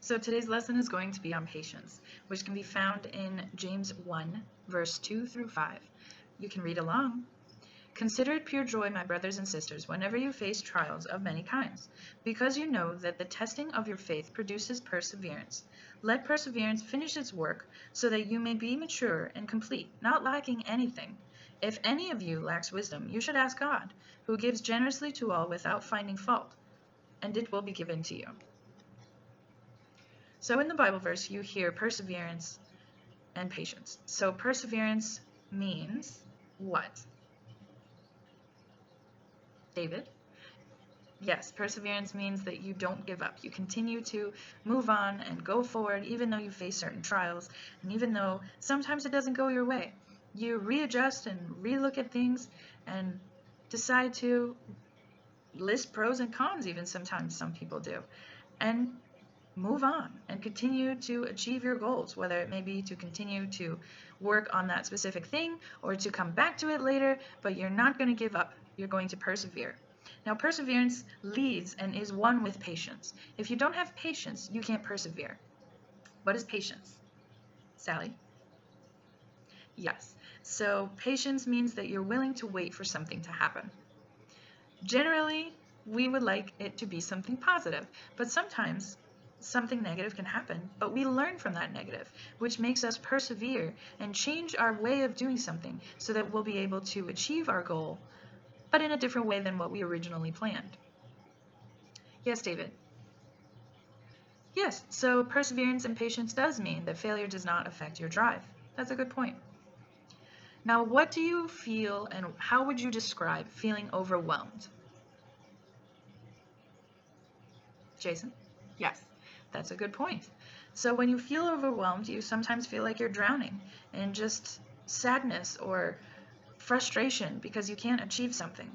So today's lesson is going to be on patience, which can be found in James 1, verse 2 through 5. You can read along. Consider it pure joy, my brothers and sisters, whenever you face trials of many kinds, because you know that the testing of your faith produces perseverance. Let perseverance finish its work, so that you may be mature and complete, not lacking anything. If any of you lacks wisdom, you should ask God, who gives generously to all without finding fault, and it will be given to you. So in the Bible verse, you hear perseverance and patience. So perseverance means what? David? Yes, perseverance means that you don't give up. You continue to move on and go forward, even though you face certain trials, and even though sometimes it doesn't go your way. You readjust and relook at things and decide to list pros and cons, even sometimes some people do, and move on and continue to achieve your goals, whether it may be to continue to work on that specific thing or to come back to it later, but you're not going to give up. You're going to persevere. Now, perseverance leads and is one with patience. If you don't have patience, you can't persevere. What is patience? Sally? Yes. So patience means that you're willing to wait for something to happen. Generally, we would like it to be something positive, but sometimes something negative can happen, but we learn from that negative, which makes us persevere and change our way of doing something so that we'll be able to achieve our goal, but in a different way than what we originally planned. Yes, David? Yes, so perseverance and patience does mean that failure does not affect your drive. That's a good point. Now, what do you feel and how would you describe feeling overwhelmed? Jason? Yes, that's a good point. So when you feel overwhelmed, you sometimes feel like you're drowning in just sadness or frustration because you can't achieve something.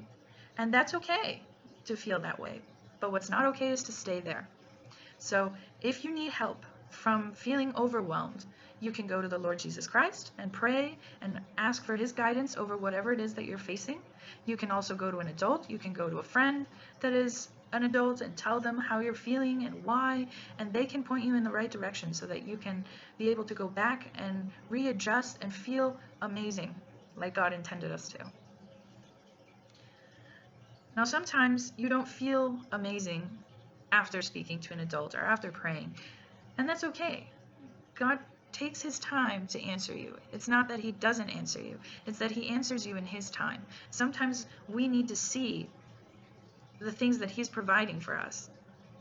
And that's okay to feel that way. But what's not okay is to stay there. So if you need help from feeling overwhelmed, you can go to the Lord Jesus Christ and pray and ask for his guidance over whatever it is that you're facing. You can also go to an adult. You can go to a friend that is an adult and tell them how you're feeling and why, and they can point you in the right direction so that you can be able to go back and readjust and feel amazing like God intended us to. Now, sometimes you don't feel amazing after speaking to an adult or after praying, and that's okay. God takes his time to answer you. It's not that he doesn't answer you, it's that he answers you in his time. Sometimes we need to see the things that he's providing for us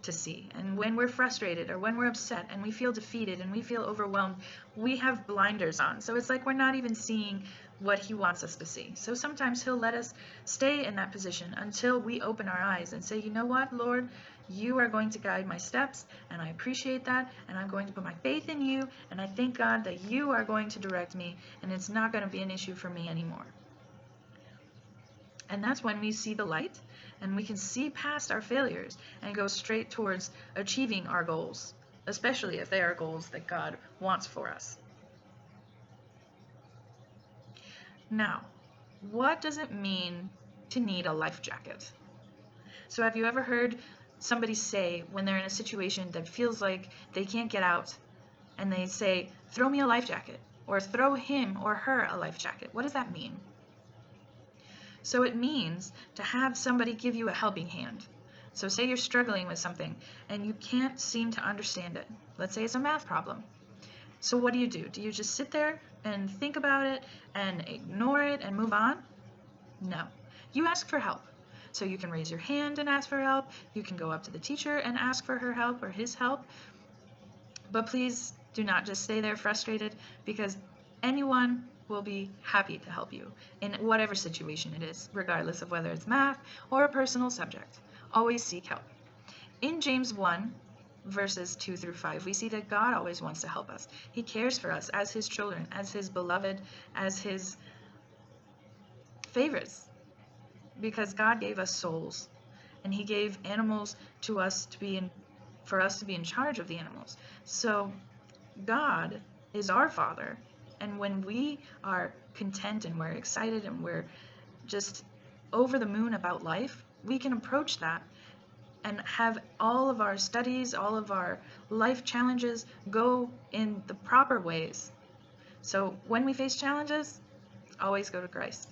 to see. And when we're frustrated or when we're upset and we feel defeated and we feel overwhelmed, we have blinders on. So it's like we're not even seeing what he wants us to see. So sometimes he'll let us stay in that position until we open our eyes and say, you know what, Lord, you are going to guide my steps, and I appreciate that, and I'm going to put my faith in you, and I thank God that you are going to direct me, and it's not going to be an issue for me anymore. And that's when we see the light and we can see past our failures and go straight towards achieving our goals, especially if they are goals that God wants for us. Now, what does it mean to need a life jacket? So have you ever heard somebody say when they're in a situation that feels like they can't get out, and they say, throw me a life jacket, or throw him or her a life jacket? What does that mean? So it means to have somebody give you a helping hand. So say you're struggling with something and you can't seem to understand it. Let's say it's a math problem. So what do? Do you just sit there and think about it and ignore it and move on? No. You ask for help. So you can raise your hand and ask for help. You can go up to the teacher and ask for her help or his help. But please do not just stay there frustrated, because anyone will be happy to help you in whatever situation it is, regardless of whether it's math or a personal subject. Always seek help. In James 1, verses 2 through 5, we see that God always wants to help us. He cares for us as his children, as his beloved, as his favorites, because God gave us souls, and he gave animals to us for us to be in charge of the animals. So God is our Father, and when we are content and we're excited and we're just over the moon about life, we can approach that and have all of our studies, all of our life challenges go in the proper ways. So when we face challenges, always go to Christ.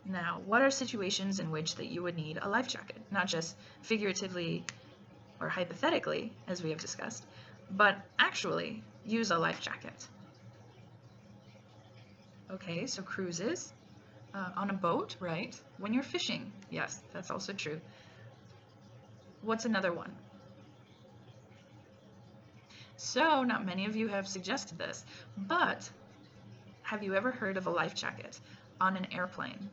Now, what are situations in which that you would need a life jacket? Not just figuratively or hypothetically, as we have discussed, but actually use a life jacket. Okay, so cruises, on a boat, right? When you're fishing, yes, that's also true. What's another one? So, not many of you have suggested this, but have you ever heard of a life jacket on an airplane?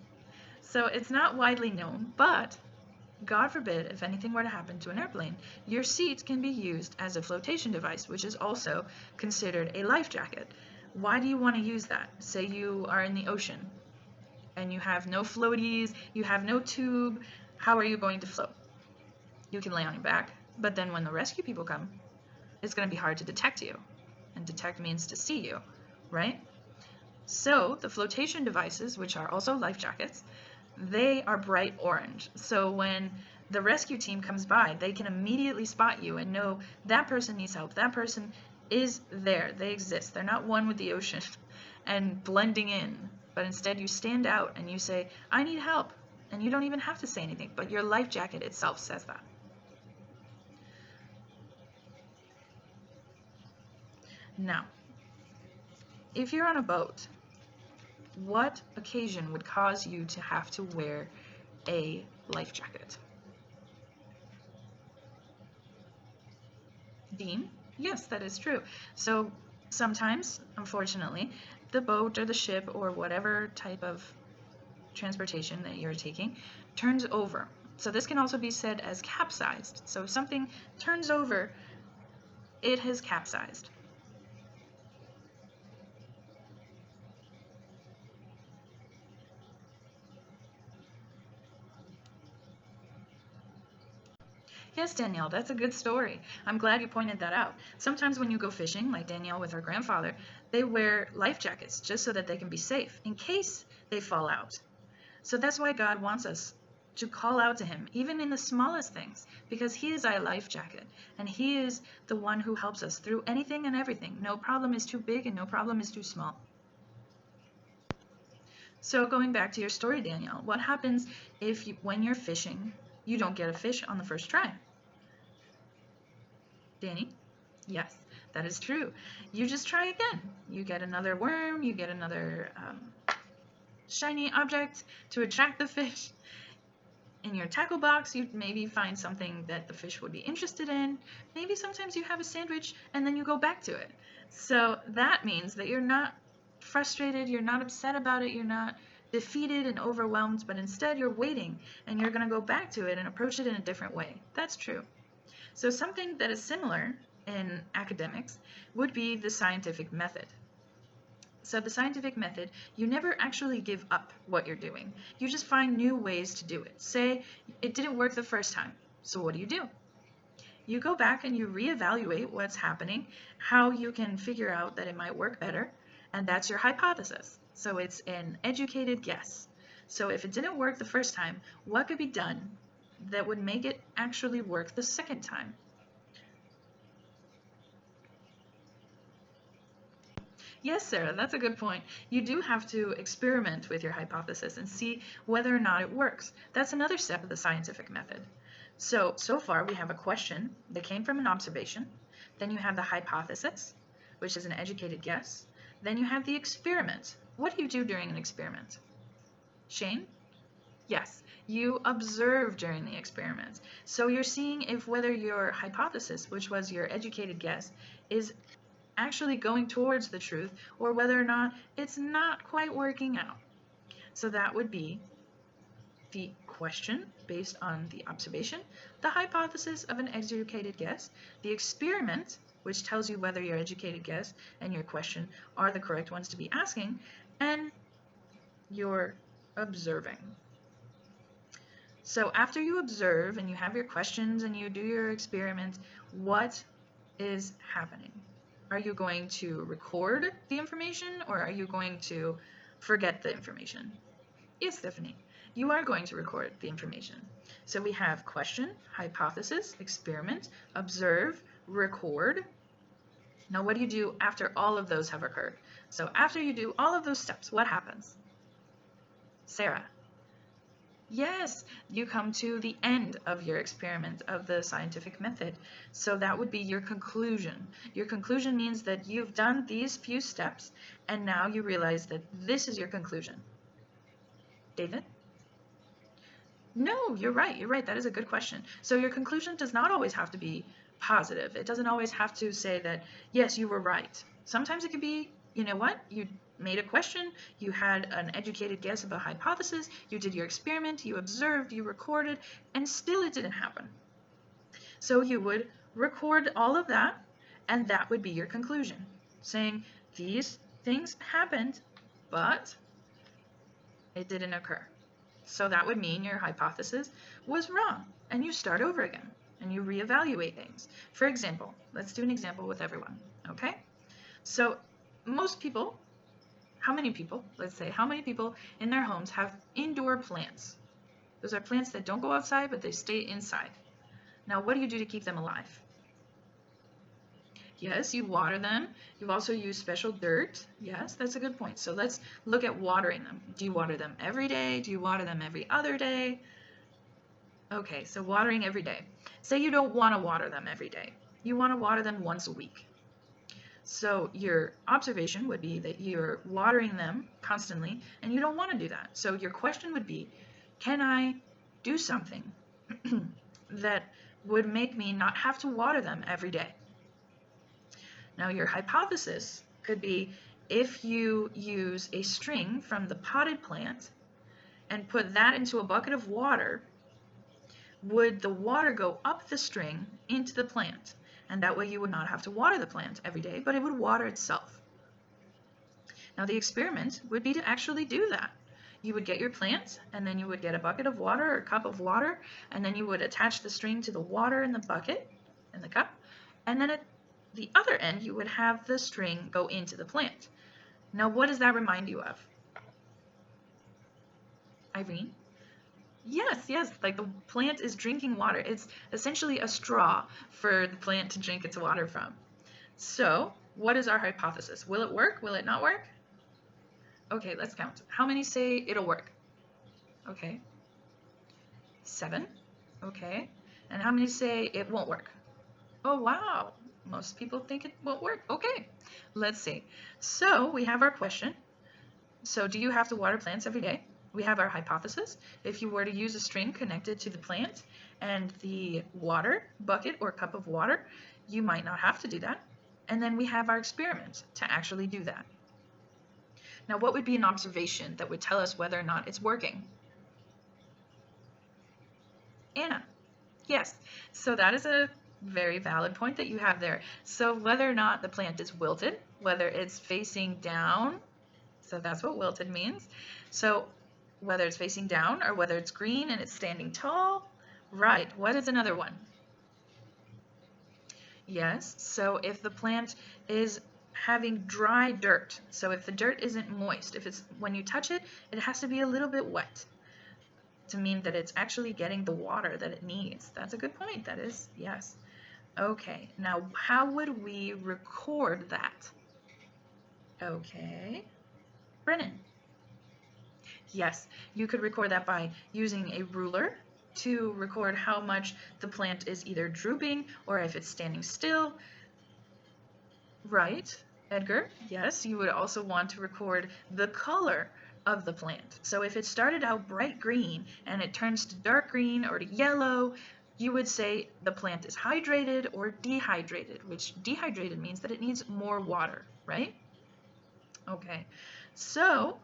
So it's not widely known, but God forbid, if anything were to happen to an airplane, your seat can be used as a flotation device, which is also considered a life jacket. Why do you want to use that? Say you are in the ocean and you have no floaties, you have no tube, how are you going to float? You can lay on your back, but then when the rescue people come, it's going to be hard to detect you. And detect means to see you, right? So the flotation devices, which are also life jackets, they are bright orange. So when the rescue team comes by, they can immediately spot you and know that person needs help. That person is there. They exist. They're not one with the ocean and blending in. But instead you stand out and you say, I need help. And you don't even have to say anything, but your life jacket itself says that. Now, if you're on a boat, what occasion would cause you to have to wear a life jacket? Dean? Yes, that is true. So sometimes, unfortunately, the boat or the ship or whatever type of transportation that you're taking turns over. So this can also be said as capsized. So if something turns over, it has capsized. Yes, Danielle, that's a good story. I'm glad you pointed that out. Sometimes when you go fishing, like Danielle with her grandfather, they wear life jackets just so that they can be safe in case they fall out. So that's why God wants us to call out to him, even in the smallest things, because he is our life jacket, and he is the one who helps us through anything and everything. No problem is too big and no problem is too small. So going back to your story, Danielle, what happens if when you're fishing, you don't get a fish on the first try? Danny? Yes, that is true. You just try again. You get another worm, you get another shiny object to attract the fish. In your tackle box, you maybe find something that the fish would be interested in. Maybe sometimes you have a sandwich and then you go back to it. So that means that you're not frustrated, you're not upset about it, you're not defeated and overwhelmed, but instead you're waiting and you're going to go back to it and approach it in a different way. That's true. So something that is similar in academics would be the scientific method. So the scientific method, you never actually give up what you're doing. You just find new ways to do it. Say it didn't work the first time. So what do? You go back and you reevaluate what's happening, how you can figure out that it might work better, and that's your hypothesis. So it's an educated guess. So if it didn't work the first time, what could be done that would make it actually work the second time? Yes, Sarah, that's a good point. You do have to experiment with your hypothesis and see whether or not it works. That's another step of the scientific method. So far we have a question that came from an observation. Then you have the hypothesis, which is an educated guess. Then you have the experiment. What do you do during an experiment? Shane? Yes, you observe during the experiment. So you're seeing if whether your hypothesis, which was your educated guess, is actually going towards the truth or whether or not it's not quite working out. So that would be the question based on the observation, the hypothesis of an educated guess, the experiment, which tells you whether your educated guess and your question are the correct ones to be asking, and your observing. So after you observe and you have your questions and you do your experiment, what is happening? Are you going to record the information or are you going to forget the information? Yes, Stephanie. you are going to record the information. So we have question, hypothesis, experiment, observe, record. Now what do you do after all of those have occurred? So after you do all of those steps, what happens? Sarah. Yes, you come to the end of your experiment of the scientific method. So that would be your conclusion. Your conclusion means that you've done these few steps and now you realize that this is your conclusion. David? No, you're right. You're right. That is a good question. So your conclusion does not always have to be positive. It doesn't always have to say that, yes, you were right. Sometimes it could be, you know what? You made a question, you had an educated guess of a hypothesis, you did your experiment, you observed, you recorded, and still it didn't happen. So you would record all of that, and that would be your conclusion, saying these things happened, but it didn't occur. So that would mean your hypothesis was wrong, and you start over again, and you reevaluate things. For example, let's do an example with everyone, okay? So most people, how many people in their homes have indoor plants? Those are plants that don't go outside, but they stay inside. Now, what do you do to keep them alive? Yes, you water them. You also use special dirt. Yes, that's a good point. So let's look at watering them. Do you water them every day? Do you water them every other day? Okay, so watering every day. Say you don't want to water them every day. You want to water them once a week. So your observation would be that you're watering them constantly and you don't want to do that. So your question would be, can I do something that would make me not have to water them every day? Now your hypothesis could be, if you use a string from the potted plant and put that into a bucket of water, would the water go up the string into the plant? And that way you would not have to water the plant every day, but it would water itself. Now the experiment would be to actually do that. You would get your plant, and then you would get a bucket of water or a cup of water, and then you would attach the string to the water in the bucket, in the cup, and then at the other end you would have the string go into the plant. Now what does that remind you of? Irene? Yes, like the plant is drinking water. It's essentially a straw for the plant to drink its water from. So, what is our hypothesis? Will it work? Will it not work? Okay, let's count. How many say it'll work? Okay. 7. Okay. And how many say it won't work? Oh, wow. Most people think it won't work. Okay. Let's see. So, we have our question. So, do you have to water plants every day? We have our hypothesis. If you were to use a string connected to the plant and the water bucket or cup of water, you might not have to do that. And then we have our experiment to actually do that. Now, what would be an observation that would tell us whether or not it's working? Anna. Yes. So that is a very valid point that you have there. So whether or not the plant is wilted, whether it's facing down, so that's what wilted means. So whether it's facing down or whether it's green and it's standing tall. Right, what is another one? Yes, so if the plant is having dry dirt, so if the dirt isn't moist, if it's, when you touch it, it has to be a little bit wet to mean that it's actually getting the water that it needs. That's a good point, that is, yes. Okay, now how would we record that? Okay, Brennan. Yes, you could record that by using a ruler to record how much the plant is either drooping or if it's standing still. Right, Edgar? Yes, you would also want to record the color of the plant. So if it started out bright green and it turns to dark green or to yellow, you would say the plant is hydrated or dehydrated, which dehydrated means that it needs more water, right? Okay, so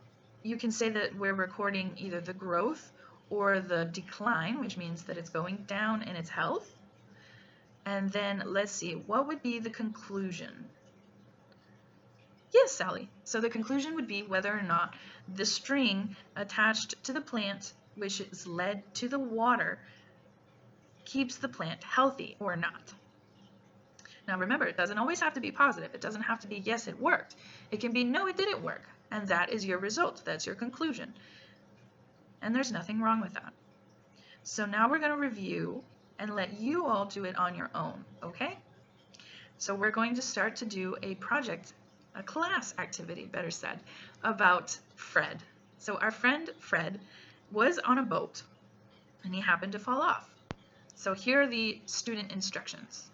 you can say that we're recording either the growth or the decline, which means that it's going down in its health. And then let's see, what would be the conclusion? Yes, Sally. So the conclusion would be whether or not the string attached to the plant, which is led to the water, keeps the plant healthy or not. Now remember, it doesn't always have to be positive. It doesn't have to be, yes, it worked. It can be, no, it didn't work. And that is your result. That's your conclusion. and there's nothing wrong with that. So now we're going to review and let you all do it on your own, okay? So we're going to start to do a project, a class activity, better said, about Fred. So our friend Fred was on a boat and he happened to fall off. So here are the student instructions.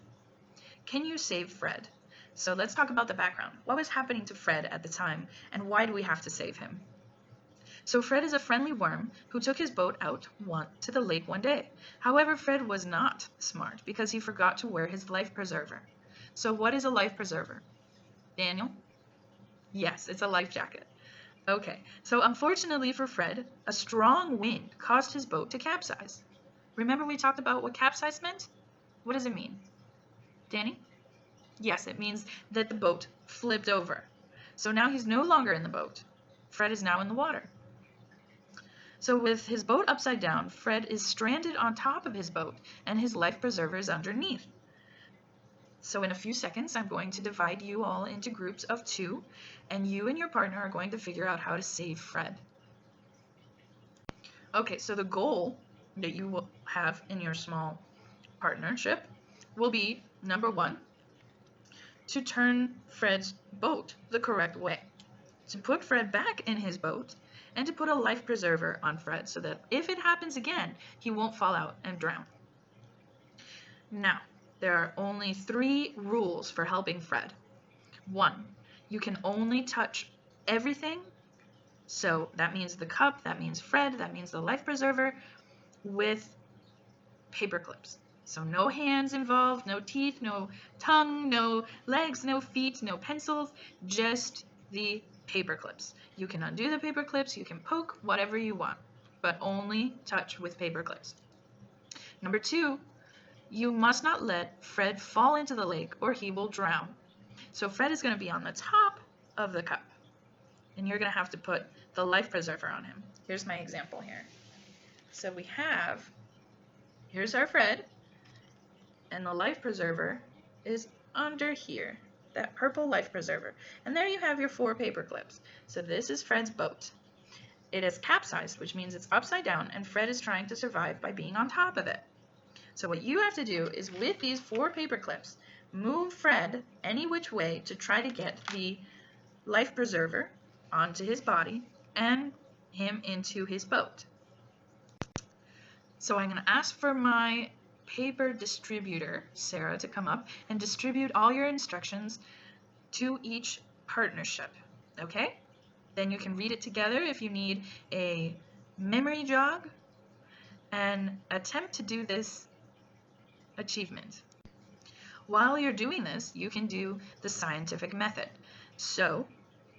Can you save Fred? So let's talk about the background. What was happening to Fred at the time and why do we have to save him? So Fred is a friendly worm who took his boat out to the lake one day. However, Fred was not smart because he forgot to wear his life preserver. So what is a life preserver? Daniel? Yes, it's a life jacket. Okay, so unfortunately for Fred, a strong wind caused his boat to capsize. Remember we talked about what capsize meant? What does it mean? Danny? Yes, it means that the boat flipped over. So now he's no longer in the boat. Fred is now in the water. So with his boat upside down, Fred is stranded on top of his boat and his life preserver is underneath. So in a few seconds, I'm going to divide you all into groups of 2, and you and your partner are going to figure out how to save Fred. Okay, so the goal that you will have in your small partnership will be, number 1, to turn Fred's boat the correct way, to put Fred back in his boat, and to put a life preserver on Fred so that if it happens again, he won't fall out and drown. Now, there are only 3 rules for helping Fred. 1, you can only touch everything, so that means the cup, that means Fred, that means the life preserver, with paper clips. So no hands involved, no teeth, no tongue, no legs, no feet, no pencils, just the paper clips. You can undo the paper clips, you can poke, whatever you want, but only touch with paper clips. Number 2, you must not let Fred fall into the lake or he will drown. So Fred is going to be on the top of the cup, and you're going to have to put the life preserver on him. Here's my example here. So we have, here's our Fred, and the life preserver is under here, that purple life preserver. And there you have your 4 paper clips. So this is Fred's boat. It is capsized, which means it's upside down, and Fred is trying to survive by being on top of it. So what you have to do is, with these 4 paper clips, move Fred any which way to try to get the life preserver onto his body and him into his boat. So I'm going to ask for my paper distributor, Sarah, to come up and distribute all your instructions to each partnership, okay? Then you can read it together if you need a memory jog and attempt to do this achievement. While you're doing this, you can do the scientific method. So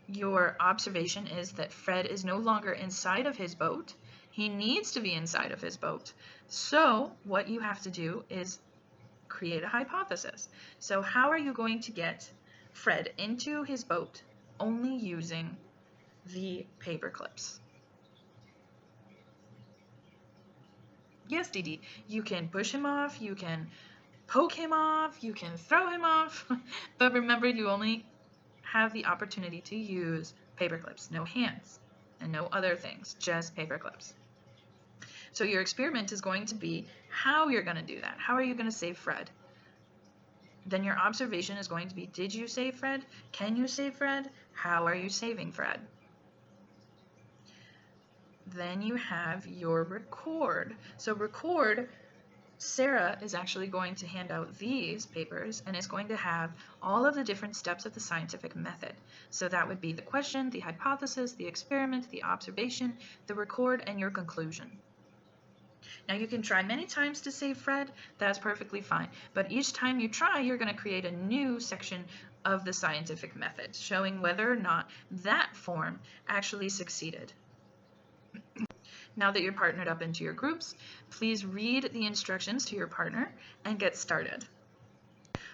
your observation is that Fred is no longer inside of his boat. He needs to be inside of his boat. So what you have to do is create a hypothesis. So how are you going to get Fred into his boat only using the paper clips? Yes, Dee Dee, you can push him off, you can poke him off, you can throw him off, but remember, you only have the opportunity to use paper clips, no hands and no other things, just paper clips. So your experiment is going to be how you're going to do that. How are you going to save Fred? Then your observation is going to be, did you save Fred? Can you save Fred? How are you saving Fred? Then you have your record. So record, Sarah is actually going to hand out these papers and it's going to have all of the different steps of the scientific method. So that would be the question, the hypothesis, the experiment, the observation, the record, and your conclusion. Now you can try many times to save Fred, that's perfectly fine. But each time you try, you're going to create a new section of the scientific method, showing whether or not that form actually succeeded. Now that you're partnered up into your groups, please read the instructions to your partner and get started.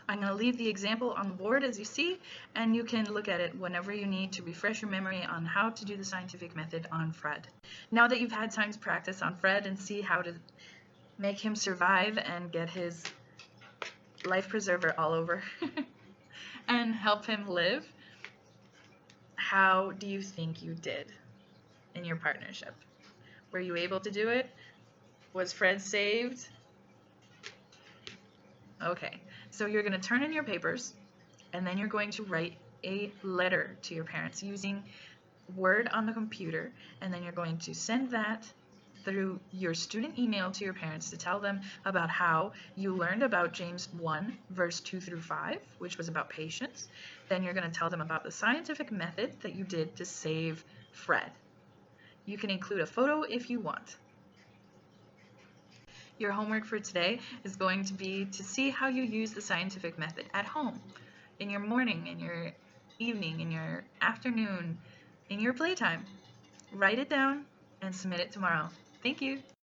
I'm going to leave the example on the board as you see, and you can look at it whenever you need to refresh your memory on how to do the scientific method on Fred. Now that you've had time to practice on Fred and see how to make him survive and get his life preserver all over and help him live, how do you think you did in your partnership? Were you able to do it? Was Fred saved? Okay, so you're going to turn in your papers, and then you're going to write a letter to your parents using Word on the computer, and then you're going to send that through your student email to your parents to tell them about how you learned about James 1, verse 2 through 5, which was about patience. Then you're going to tell them about the scientific method that you did to save Fred. You can include a photo if you want. Your homework for today is going to be to see how you use the scientific method at home, in your morning, in your evening, in your afternoon, in your playtime. Write it down and submit it tomorrow. Thank you.